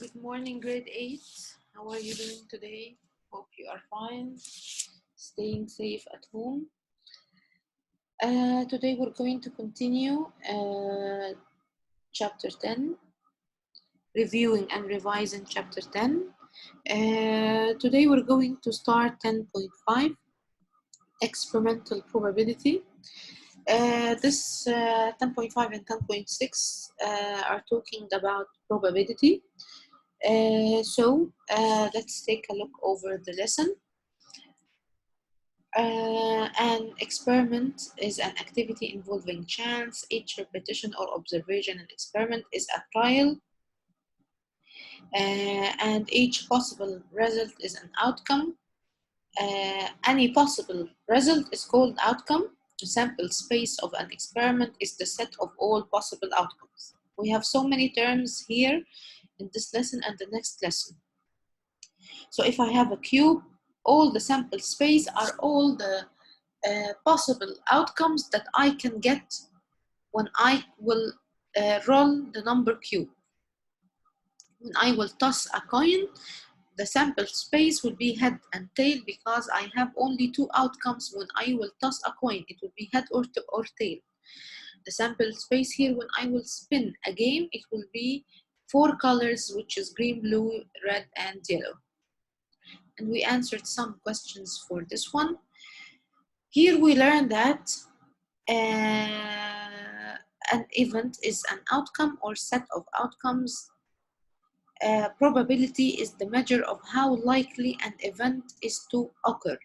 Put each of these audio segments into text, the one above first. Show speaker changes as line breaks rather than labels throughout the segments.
Good morning, grade 8. How are you doing today? Hope you are fine, staying safe at home. Today we're going to continue chapter 10, reviewing and revising chapter 10. Today we're going to start 10.5, experimental probability. This 10.5 and 10.6 are talking about probability. Let's take a look over the lesson. An experiment is an activity involving chance. Each repetition or observation in experiment is a trial, and each possible result is an outcome. Any possible result is called outcome. The sample space of an experiment is the set of all possible outcomes. We have so many terms here in this lesson and the next lesson. So if I have a cube, all the sample space are all the possible outcomes that I can get when I will roll the number cube. When I will toss a coin, the sample space will be head and tail because I have only two outcomes when I will toss a coin. It will be head or tail. The sample space here, when I will spin a game, it will be four colors, which is green, blue, red, and yellow. And we answered some questions for this one. Here we learn that an event is an outcome or set of outcomes. Probability is the measure of how likely an event is to occur.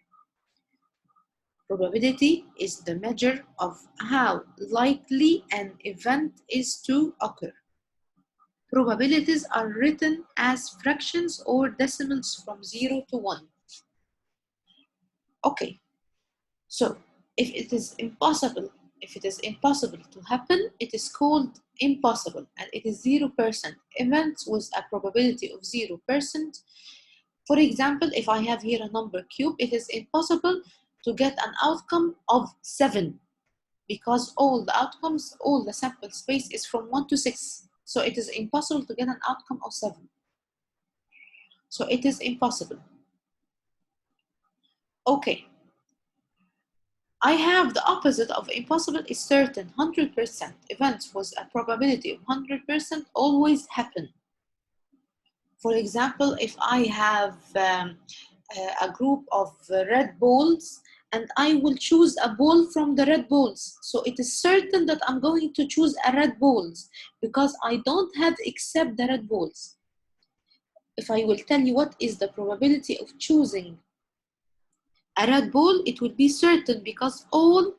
Probability is the measure of how likely an event is to occur. Probabilities are written as fractions or decimals from 0 to 1. Okay, so if it is impossible to happen, it is called impossible, and it is 0%. Events with a probability of 0%. For example, if I have here a number cube, it is impossible to get an outcome of 7 because all the sample space is from 1 to 6. So it is impossible to get an outcome of 7. So it is impossible. Okay. I have the opposite of impossible is certain, 100%. Events with a probability of 100% always happen. For example, if I have a group of red balls and I will choose a ball from the red balls, so it is certain that I'm going to choose a red balls because I don't have except the red balls. If I will tell you what is the probability of choosing a red ball, it will be certain because all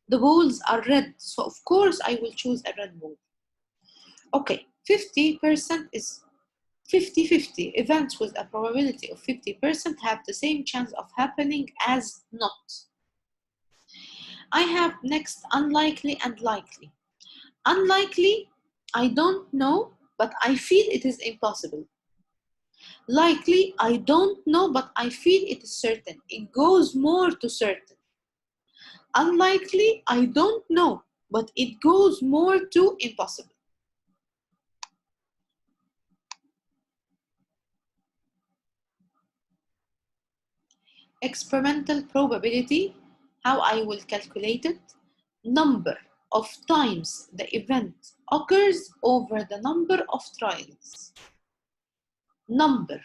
the balls are red. So of course I will choose a red ball. Okay, 50% is 50-50. Events with a probability of 50% have the same chance of happening as not. I have next unlikely and likely. Unlikely, I don't know, but I feel it is impossible. Likely, I don't know, but I feel it is certain. It goes more to certain. Unlikely, I don't know, but it goes more to impossible. Experimental probability, how I will calculate it, number of times the event occurs over the number of trials. Number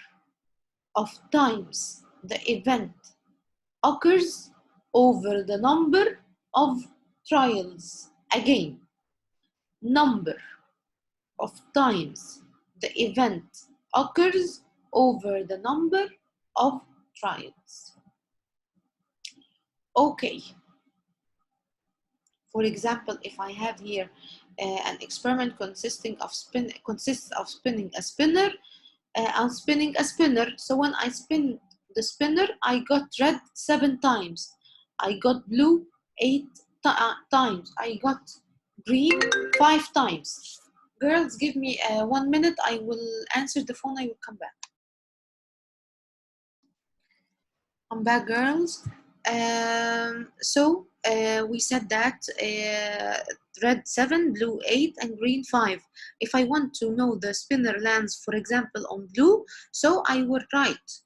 of times the event occurs over the number of trials. Again, number of times the event occurs over the number of trials. Okay. For example, if I have here an experiment consists of spinning a spinner, I'm spinning a spinner. So when I spin the spinner, I got red 7 times. I got blue 8 times. I got green 5 times. Girls, give me 1 minute. I will answer the phone. I will come back. I'm back, girls. So we said that red 7, blue 8, and green 5. If I want to know the spinner lands, for example, on blue, so I would write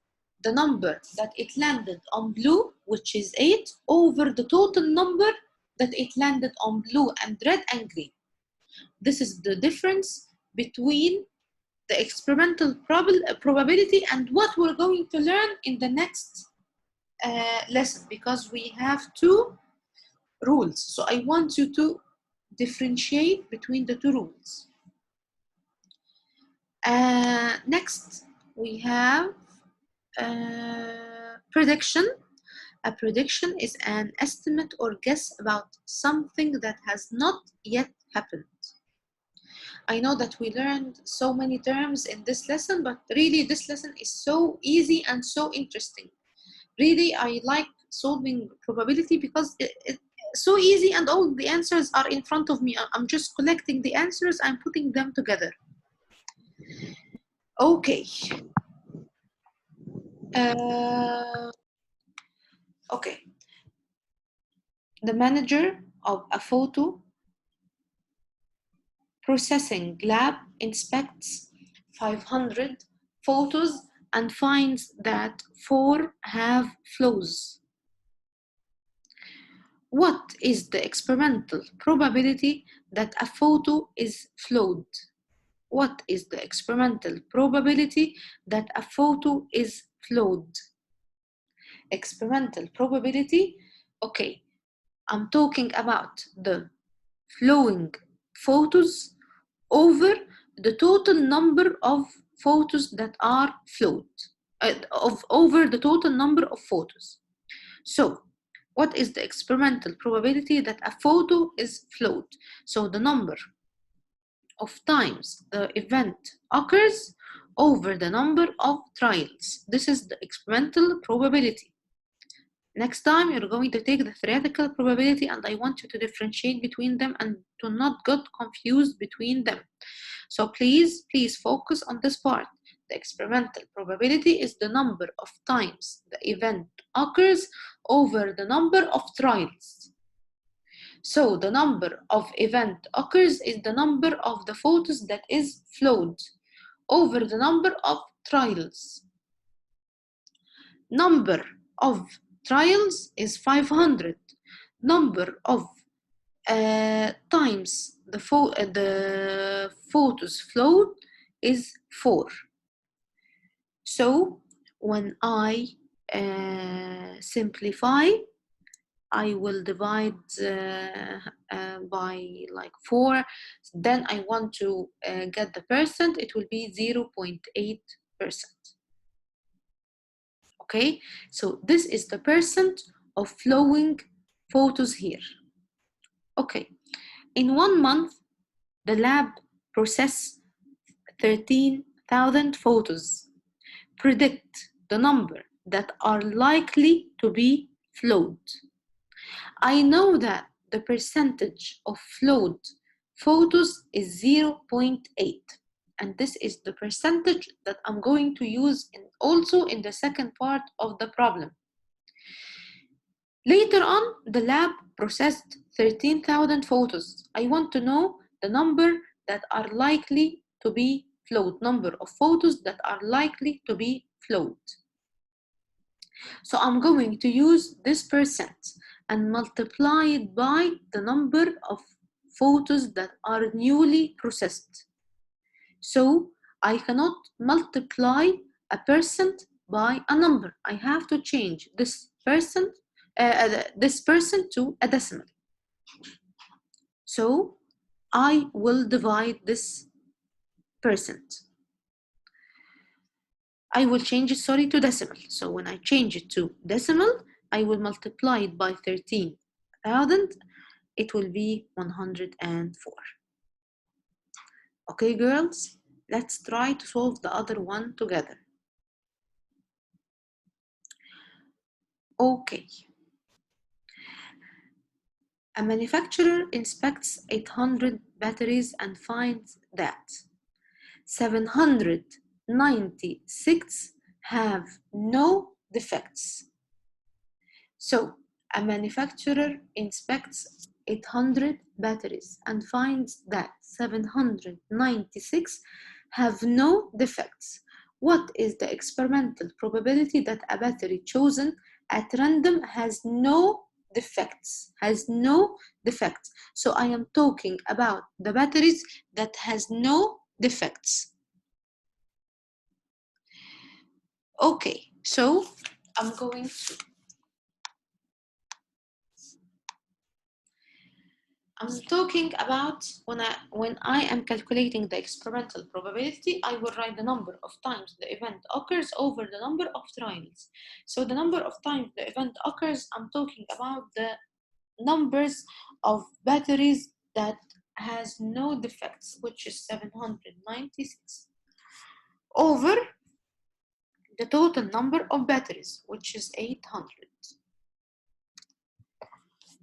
the number that it landed on blue, which is 8, over the total number that it landed on blue and red and green. This is the difference between the experimental probability and what we're going to learn in the next lesson, because we have two rules. So I want you to differentiate between the two rules. Next, we have prediction. A prediction is an estimate or guess about something that has not yet happened. I know that we learned so many terms in this lesson, but really this lesson is so easy and so interesting. Really, I like solving probability because it's so easy and all the answers are in front of me. I'm just collecting the answers and putting them together. Okay. Okay. The manager of a photo processing lab inspects 500 photos and finds that 4 have flaws. What is the experimental probability that a photo is flawed? What is the experimental probability that a photo is flawed? Experimental probability, okay, I'm talking about the flowing photos over the total number of photos that are flowed, over the total number of photos. So, what is the experimental probability that a photo is flowed? So the number of times the event occurs over the number of trials. This is the experimental probability. Next time, you're going to take the theoretical probability, and I want you to differentiate between them and to not get confused between them. So please focus on this part. The experimental probability is the number of times the event occurs over the number of trials. So the number of event occurs is the number of the photos that is flowed over the number of trials. Number of trials is 500. Number of times the photos flowed is 4. So when I simplify, I will divide by like 4. Then I want to get the percent. It will be 0.8%. Okay, so this is the percent of flowing photos here. Okay, in 1 month, the lab processed 13,000 photos. Predict the number that are likely to be flowed. I know that the percentage of flowed photos is 0.8. And this is the percentage that I'm going to use also in the second part of the problem. Later on, the lab processed 13,000 photos. I want to know the number that are likely to be flowed, number of photos that are likely to be flowed. So I'm going to use this percent and multiply it by the number of photos that are newly processed. So I cannot multiply a percent by a number. I have to change this percent to a decimal. So I will divide this percent. I will change it, to decimal. So when I change it to decimal, I will multiply it by 13,000. It will be 104. Okay, girls, let's try to solve the other one together. Okay. A manufacturer inspects 800 batteries and finds that 796 have no defects. So A manufacturer inspects 800 batteries and finds that 796 have no defects. What is the experimental probability that a battery chosen at random has no defects? So I am talking about the batteries that has no defects. Okay, so I'm talking about when I am calculating the experimental probability, I will write the number of times the event occurs over the number of trials. So the number of times the event occurs, I'm talking about the numbers of batteries that has no defects, which is 796, over the total number of batteries, which is 800.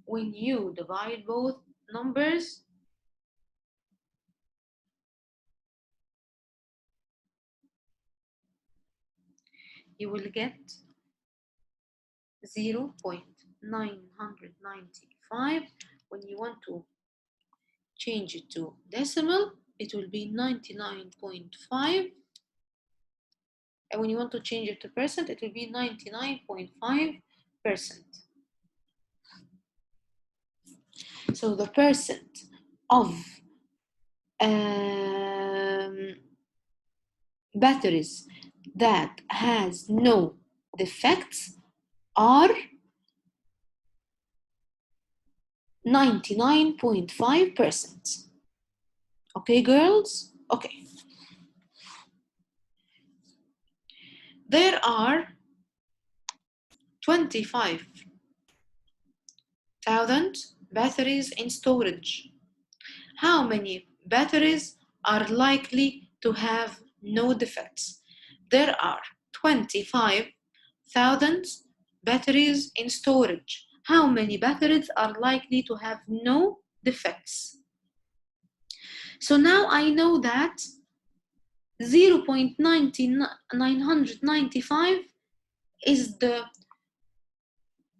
When you divide both numbers, you will get 0.995. When you want to change it to decimal, it will be 99.5. And when you want to change it to percent, it will be 99.5%. So the percent of batteries that has no defects are 99.5%. Okay, girls? Okay. There are 25,000 batteries in storage. How many batteries are likely to have no defects? There are 25,000 batteries in storage. How many batteries are likely to have no defects? So now I know that 0.995 is the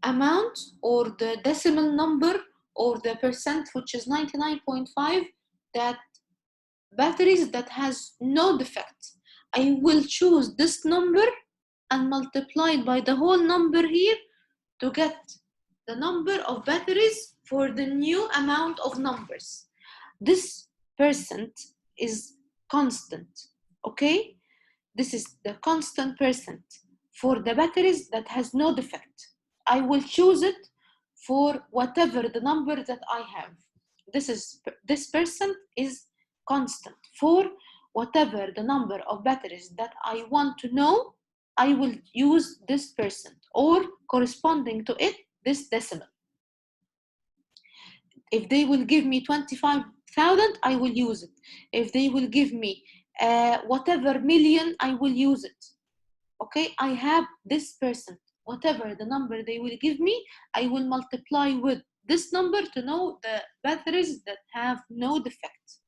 amount or the decimal number or the percent, which is 99.5, that batteries that has no defect. I will choose this number and multiply it by the whole number here to get the number of batteries for the new amount of numbers. This percent is constant, okay? This is the constant percent for the batteries that has no defect. I will choose it for whatever the number that I have. This percent is constant for whatever the number of batteries that I want to know. I will use this percent, or corresponding to it, this decimal. If they will give me 25,000, I will use it. If they will give me whatever million, I will use it. Okay, I have this percent. Whatever the number they will give me, I will multiply with this number to know the batteries that have no defect.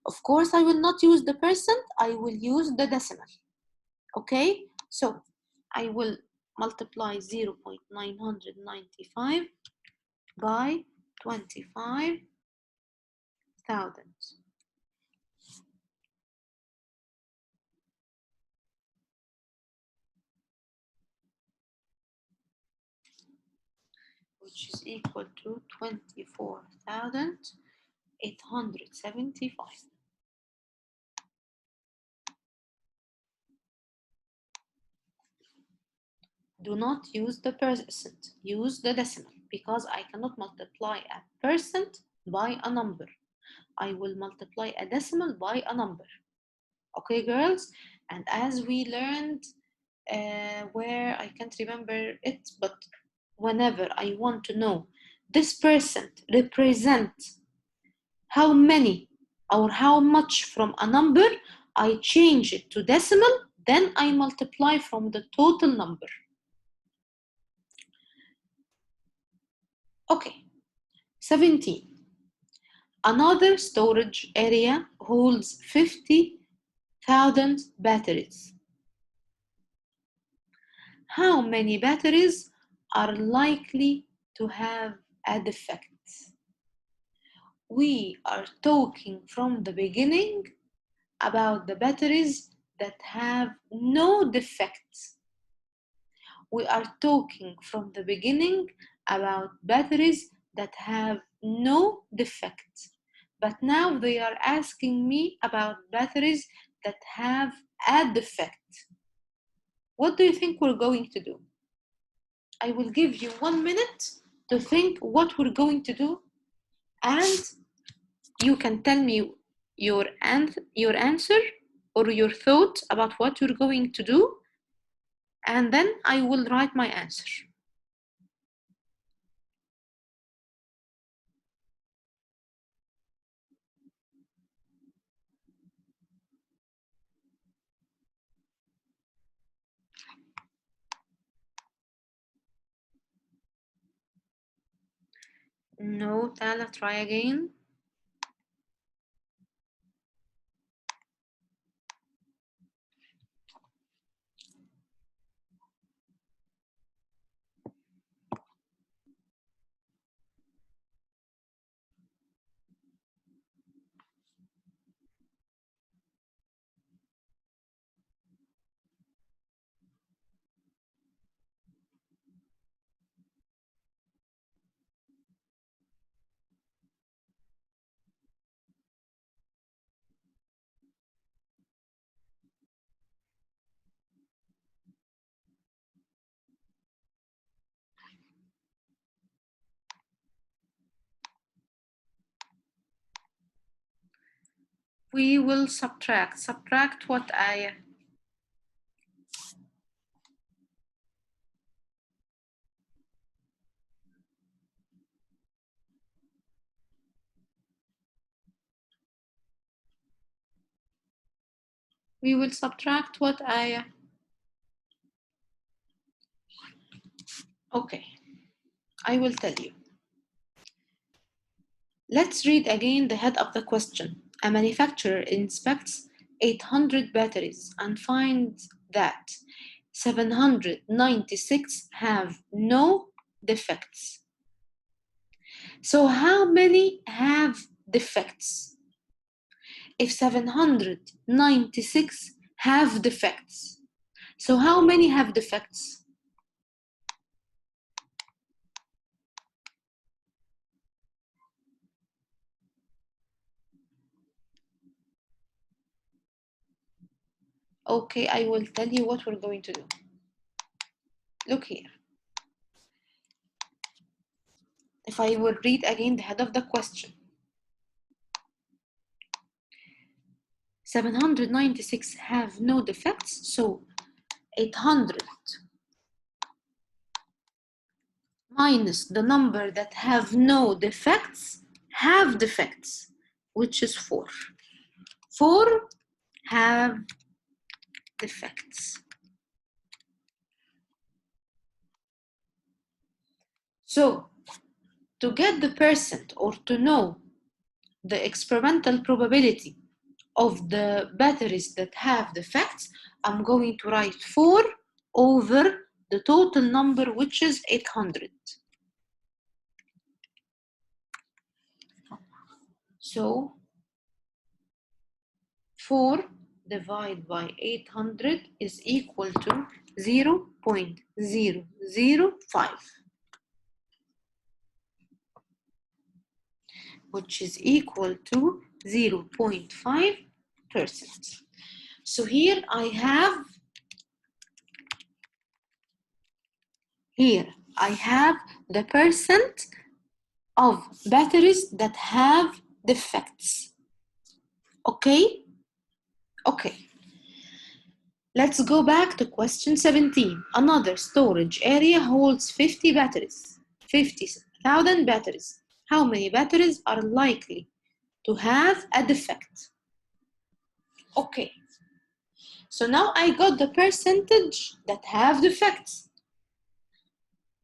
Of course, I will not use the percent, I will use the decimal. Okay, so I will multiply 0.995 by 25,000. Which is equal to 24,875. Do not use the percent, use the decimal, because I cannot multiply a percent by a number. I will multiply a decimal by a number. Okay, girls? And as we learned, where I can't remember it, but whenever I want to know this percent represents how many or how much from a number, I change it to decimal, then I multiply from the total number. Okay, 17. Another storage area holds 50,000 batteries. How many batteries are likely to have a defect. We are talking from the beginning about the batteries that have no defects. We are talking from the beginning about batteries that have no defects. But now they are asking me about batteries that have a defect. What do you think we're going to do? I will give you 1 minute to think what we're going to do, and you can tell me your answer or your thought about what you're going to do, and then I will write my answer. No, Tala, try again. We will subtract. Subtract what, Aya? We will subtract what, Aya? Okay, I will tell you. Let's read again the head of the question. A manufacturer inspects 800 batteries and finds that 796 have no defects. So how many have defects? If 796 have defects, so how many have defects? Okay, I will tell you what we're going to do. Look here. If I will read again the head of the question. 796 have no defects, so 800 minus the number that have no defects have defects, which is 4. 4 have defects. So to get the percent or to know the experimental probability of the batteries that have defects, I'm going to write 4 over the total number, which is 800. So 4 divided by 800 is equal to 0.005, which is equal to 0.5%. So here I have the percent of batteries that have defects. Okay? Okay. Let's go back to question 17. Another storage area holds 50 batteries, 50,000 batteries. How many batteries are likely to have a defect? Okay. So now I got the percentage that have defects.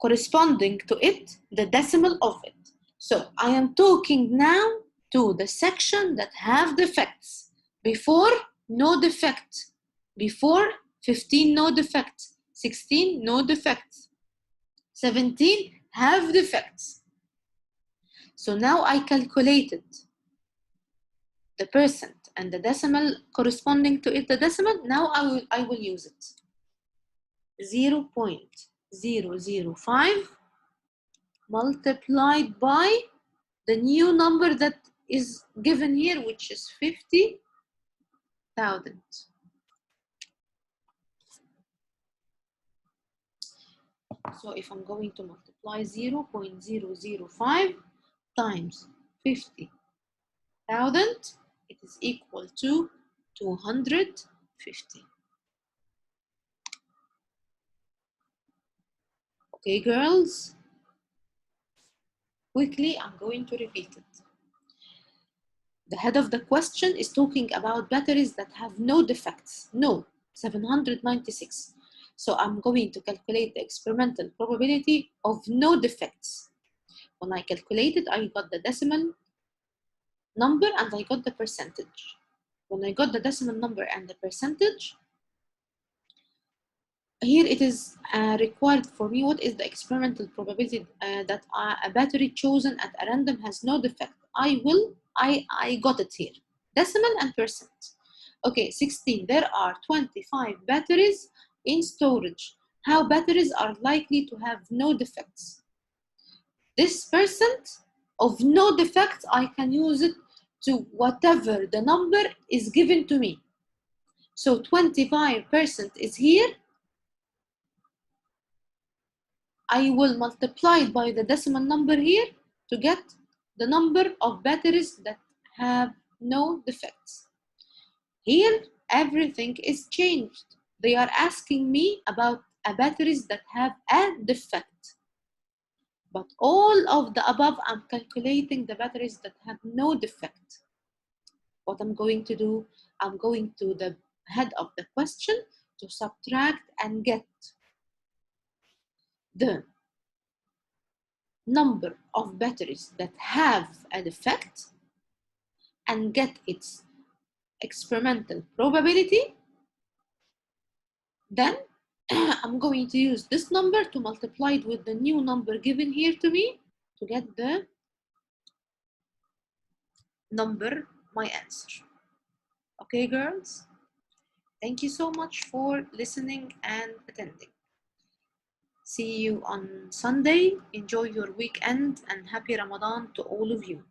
Corresponding to it, the decimal of it. So I am talking now to the section that have defects. Before, no defect. Before, 15, no defect. 16, no defect. 17 have defects. So now I calculated the percent and the decimal corresponding to it, the decimal. Now I will use it. 0.005 multiplied by the new number that is given here, which is 50,000. So if I'm going to multiply 0.005 times 50,000, it is equal to 250. Okay, girls? Quickly, I'm going to repeat it. The head of the question is talking about batteries that have no defects. No, 796. So I'm going to calculate the experimental probability of no defects. When I calculated, I got the decimal number and I got the percentage. When I got the decimal number and the percentage, here it is required for me. What is the experimental probability that a battery chosen at a random has no defect? I got it here. Decimal and percent. Okay, 16. There are 25 batteries in storage. How batteries are likely to have no defects? This percent of no defects, I can use it to whatever the number is given to me. So 25% is here. I will multiply it by the decimal number here to get the number of batteries that have no defects. Here, everything is changed. They are asking me about batteries that have a defect. But all of the above, I'm calculating the batteries that have no defect. What I'm going to do, I'm going to the head of the question to subtract and get the number of batteries that have a defect and get its experimental probability. Then I'm going to use this number to multiply it with the new number given here to me to get the number, my answer. Okay, girls? Thank you so much for listening and attending. See you on Sunday. Enjoy your weekend and happy Ramadan to all of you.